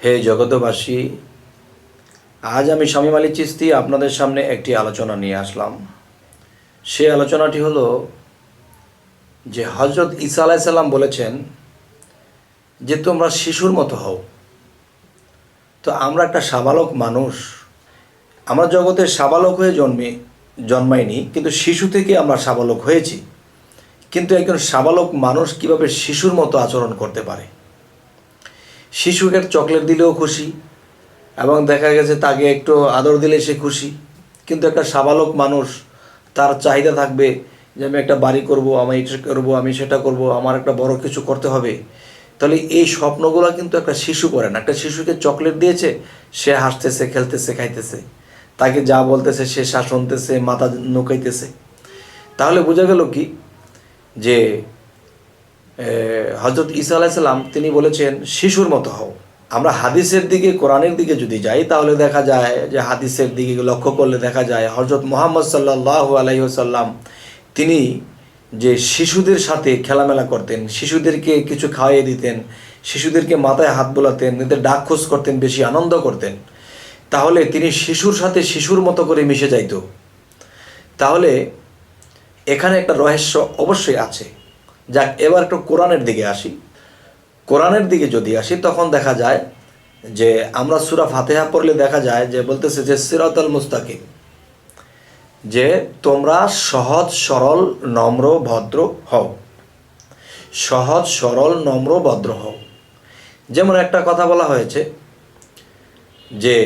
হে জগতবাসী, আজ আমি শামীম আলী চিশতি আপনাদের সামনে একটি আলোচনা নিয়ে আসলাম। সেই আলোচনাটি হলো যে হজরত ঈসা আলাইহিস সালাম বলেছেন যে তোমরা শিশুর মতো হও। তো আমরা একটা সাবালক মানুষ, আমরা জগতে সাবালক হয়ে জন্মাইনি, কিন্তু শিশু থেকে আমরা সাবালক হয়েছি। কিন্তু একজন সাবালক মানুষ কিভাবে শিশুর মতো আচরণ করতে পারে? শিশুকে চকলেট দিলেও খুশি, এবং দেখা গেছে তাকে একটু আদর দিলে সে খুশি। কিন্তু একটা সাবালক মানুষ, তার চাহিদা থাকবে যে আমি একটা বাড়ি করব, আমি এটা করবো, আমি সেটা করব, আমার একটা বড় কিছু করতে হবে। তাহলে এই স্বপ্নগুলো কিন্তু একটা শিশু করে না। একটা শিশুকে চকলেট দিয়েছে, সে হাসতেছে, খেলতেছে, খাইতেছে, তাকে যা বলতেছে সে শুনতেছে, মাথা নুকাইতেছে। তাহলে বোঝা গেল কি যে হজরত ঈসা আলাইহিস সালাম তিনি বলেছেন শিশুর মতো হও। আমরা হাদিসের দিকে, কোরআনের দিকে যদি যাই, তাহলে দেখা যায় যে হাদিসের দিকে লক্ষ্য করলে দেখা যায় হজরত মুহাম্মদ সাল্লাল্লাহু আলাইহি ওয়াসাল্লাম তিনি যে শিশুদের সাথে খেলামেলা করতেন, শিশুদেরকে কিছু খাওয়াইয়ে দিতেন, শিশুদেরকে মাথায় হাত বোলাতেন, এদের ডাক খোঁজ করতেন, বেশি আনন্দ করতেন। তাহলে তিনি শিশুর সাথে শিশুর মতো করে মিশে যাইত। তাহলে এখানে একটা রহস্য অবশ্যই আছে। যাক, এবার একটু কোরআনের দিকে আসি। কোরআনের দিকে যদি আসি, তখন দেখা যায় যে আমরা সূরা ফাতিহা পড়লে দেখা যায় যে বলতেছে যে সিরাতাল মুস্তাকিম, যে তোমরা সহজ সরল নম্র ভদ্র হও। সহজ সরল নম্র ভদ্র হও। যেমন একটা কথা বলা হয়েছে যে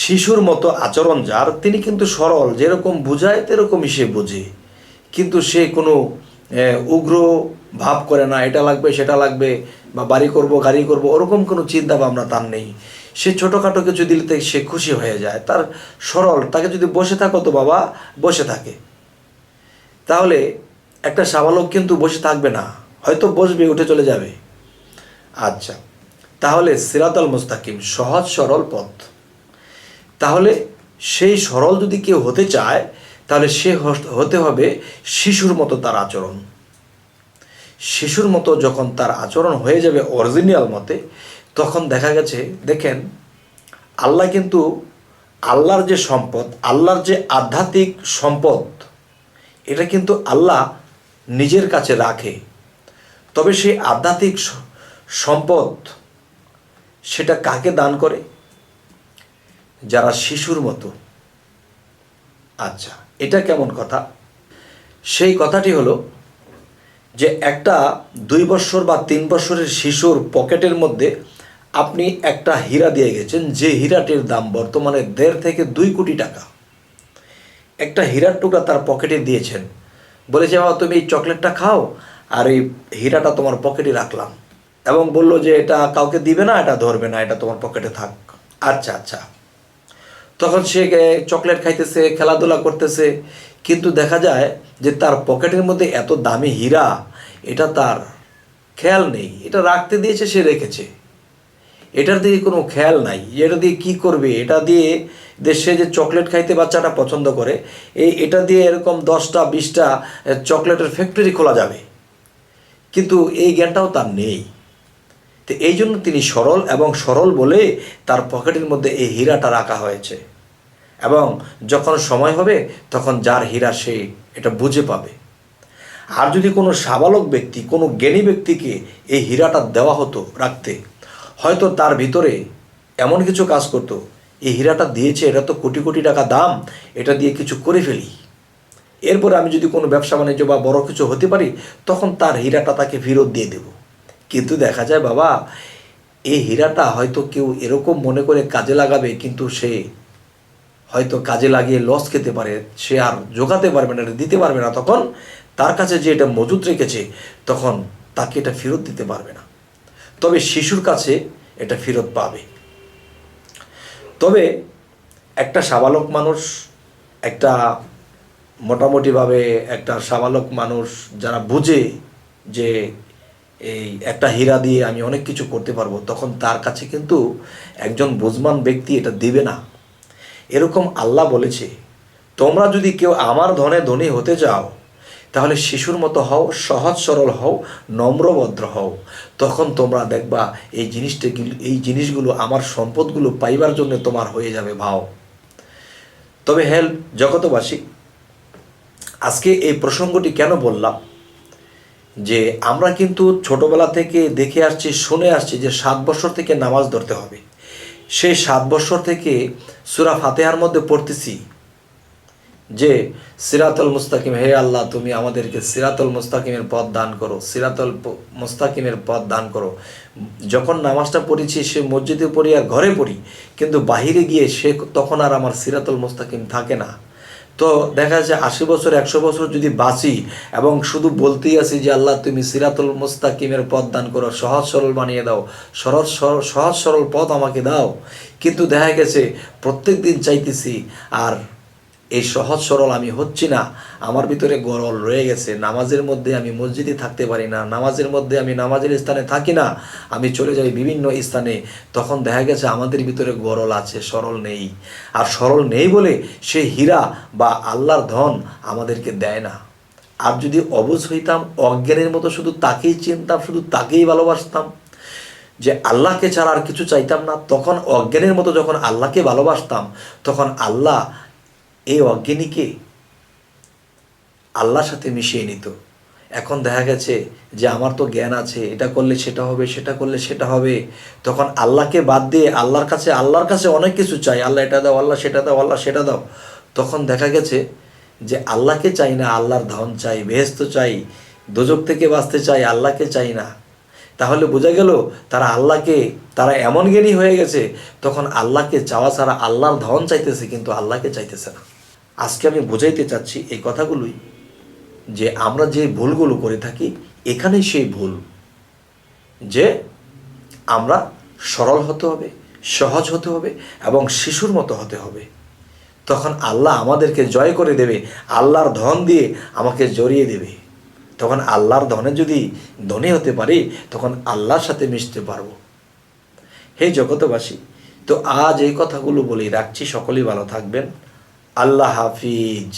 শিশুর মতো আচরণ যার, তিনি কিন্তু সরল, যেরকম বুঝায় তেরকমই সে বোঝে, কিন্তু সে কোনো উগ্র ভাব করে না, এটা লাগবে সেটা লাগবে, বা বাড়ি করব গাড়ি করব, ওরকম কোনো চিন্তা ভাবনা তার নেই। সে ছোটোখাটো কিছু দিলে সে খুশি হয়ে যায়, তার সরল। তাকে যদি বসে থাকো তো বাবা বসে থাকে। তাহলে একটা সাবালক কিন্তু বসে থাকবে না, হয়তো বসবে, উঠে চলে যাবে। আচ্ছা, তাহলে সিরাতাল মুস্তাকিম, সহজ সরল পথ। তাহলে সেই সরল যদি কেউ হতে চায়, তাহলে সে হতে হবে শিশুর মতো তার আচরণ। শিশুর মতো যখন তার আচরণ হয়ে যাবে অরিজিনাল মতে, তখন দেখা গেছে, দেখেন, আল্লাহ কিন্তু আল্লাহর যে সম্পদ, আল্লাহর যে আধ্যাত্মিক সম্পদ, এটা কিন্তু আল্লাহ নিজের কাছে রাখে। তবে সেই আধ্যাত্মিক সম্পদ সেটা কাকে দান করে? যারা শিশুর মতো। আচ্ছা, এটা কেমন কথা? সেই কথাটি হলো যে একটা 2 বছর বা 3 বছরের শিশুর পকেটের মধ্যে আপনি একটা হীরা দিয়ে গেছেন, যে হীরাটির দাম বর্তমানে 1.5 থেকে 2 কোটি টাকা। একটা হীরার টুকরা তার পকেটে দিয়েছেন, বলেছে বাবা তুমি এই চকলেটটা খাও, আর এই হীরাটা তোমার পকেটে রাখলাম, এবং বললো যে এটা কাউকে দিবে না, এটা ধরবে না, এটা তোমার পকেটে থাক। আচ্ছা আচ্ছা, তখন সে চকলেট খাইতেছে, খেলাধুলা করতেছে, কিন্তু দেখা যায় যে তার পকেটের মধ্যে এত দামি হীরা, এটা তার খেয়াল নেই। এটা রাখতে দিয়েছে, সে রেখেছে, এটার দিকে কোনো খেয়াল নাই যে এটা দিয়ে কী করবে। এটা দিয়ে সে যে চকলেট খাইতে বাচ্চাটা পছন্দ করে, এটা দিয়ে এরকম 10টা 20টা চকলেটের ফ্যাক্টরি খোলা যাবে, কিন্তু এই জ্ঞানটাও তার নেই। তো এই জন্য তিনি সরল, এবং সরল বলে তার পকেটের মধ্যে এই হীরাটা রাখা হয়েছে। এবং যখন সময় হবে তখন যার হীরা সে এটা বুঝে পাবে। আর যদি কোনো সাবালক ব্যক্তি, কোনো জ্ঞানী ব্যক্তিকে এই হীরাটা দেওয়া হতো রাখতে, হয়তো তার ভিতরে এমন কিছু কাজ করতো, এই হীরাটা দিয়েছে, এটা তো কোটি কোটি টাকা দাম, এটা দিয়ে কিছু করে ফেলি, এরপরে আমি যদি কোনো ব্যবসা বাণিজ্য বা বড় কিছু হতে পারি, তখন তার হীরাটা তাকে ফেরত দিয়ে দেব। কিন্তু দেখা যায় বাবা, এই হীরাটা হয়তো কেউ এরকম মনে করে কাজে লাগাবে, কিন্তু সে হয়তো কাজে লাগিয়ে লস খেতে পারে, সে আর জোগাতে পারবে না, দিতে পারবে না। তখন তার কাছে যে এটা মজুত রেখেছে, তখন তাকে এটা ফেরত দিতে পারবে না। তবে শিশুর কাছে এটা ফেরত পাবে। তবে একটা সাবালক মানুষ, একটা মোটামুটিভাবে একটা সাবালক মানুষ যারা বুঝে যে এই একটা হীরা দিয়ে আমি অনেক কিছু করতে পারবো, তখন তার কাছে কিন্তু একজন বুঝমান ব্যক্তি এটা দিবে না। এরকম আল্লাহ বলেছে, তোমরা যদি কেউ আমার ধনে ধনী হতে চাও, তাহলে শিশুর মতো হও, সহজ সরল হও, নম্রভদ্র হও। তখন তোমরা দেখবা এই জিনিসগুলো আমার সম্পদগুলো পাইবার জন্য তোমার হয়ে যাবে ভাও। তবে হেল্প জগতবাসী, আজকে এই প্রসঙ্গটি কেন বললাম, যে আমরা কিন্তু ছোটবেলা থেকে দেখে আসছি, শুনে আসছি যে 7 বছর থেকে নামাজ ধরতে হবে। সেই 7 বছর থেকে সূরা ফাতিহার মধ্যে পড়তেছি যে সিরাতুল মুস্তাকিম, হে আল্লাহ তুমি আমাদেরকে সিরাতুল মুস্তাকিমের পথ দান করো, সিরাতুল মুস্তাকিমের পথ দান করো। যখন নামাজটা পড়েছি সে মসজিদে পড়ি আর ঘরে পড়ি, কিন্তু বাহিরে গিয়ে তখন আর আমার সিরাতুল মুস্তাকিম থাকে না। তো দেখা যাচ্ছে 80 বছর 100 বছর যদি বাঁচি এবং শুধু বলতেই আছি যে আল্লাহ তুমি সিরাতুল মুস্তাকিমের পথ দান করো, সহজ সরল বানিয়ে দাও, সহজ সরল পথ আমাকে দাও, কিন্তু দেখা গেছে প্রত্যেক দিন চাইতেছি আর এই সহজ সরল আমি হচ্ছি না। আমার ভিতরে গরল রয়ে গেছে, নামাজের মধ্যে আমি মসজিদে থাকতে পারি না, নামাজের মধ্যে আমি নামাজের স্থানে থাকি না, আমি চলে যাই বিভিন্ন স্থানে। তখন দেখা গেছে আমাদের ভিতরে গরল আছে, সরল নেই। আর সরল নেই বলে সেই হীরা বা আল্লাহর ধন আমাদেরকে দেয় না। আর যদি অবুঝ হইতাম, অজ্ঞানের মতো শুধু তাকেই চিনতাম, শুধু তাকেই ভালোবাসতাম, যে আল্লাহকে ছাড়া আর কিছু চাইতাম না, তখন অজ্ঞানের মতো যখন আল্লাহকে ভালোবাসতাম, তখন আল্লাহ এই অজ্ঞানীকে আল্লাহর সাথে মিশিয়ে নিত। এখন দেখা গেছে যে আমার তো জ্ঞান আছে, এটা করলে সেটা হবে, সেটা করলে সেটা হবে, তখন আল্লাহকে বাদ দিয়ে আল্লাহর কাছে অনেক কিছু চাই, আল্লাহ এটা দাও, আল্লাহ সেটা দাও, আল্লাহ সেটা দাও। তখন দেখা গেছে যে আল্লাহকে চাই না, আল্লাহর ধন চাই, বেহেশত চাই, দোজক থেকে বাঁচতে চাই, আল্লাহকে চাই না। তাহলে বোঝা গেল তারা এমন জ্ঞানী হয়ে গেছে, তখন আল্লাহকে চাওয়া ছাড়া আল্লাহর ধন চাইতেছে, কিন্তু আল্লাহকে চাইতেছে না। আজকে আমি বোঝাইতে চাচ্ছি এই কথাগুলোই, যে আমরা যে ভুলগুলো করে থাকি, এখানেই সেই ভুল, যে আমরা সরল হতে হবে, সহজ হতে হবে এবং শিশুর মতো হতে হবে। তখন আল্লাহ আমাদেরকে জয় করে দেবে, আল্লাহর ধন দিয়ে আমাকে জড়িয়ে দেবে। তখন আল্লাহর ধনে যদি ধনী হতে পারি, তখন আল্লাহর সাথে মিশতে পারবো। হে জগতবাসী, তো আজ এই কথাগুলো বলেই রাখছি। সকলেই ভালো থাকবেন। আল্লাহ হাফিজ।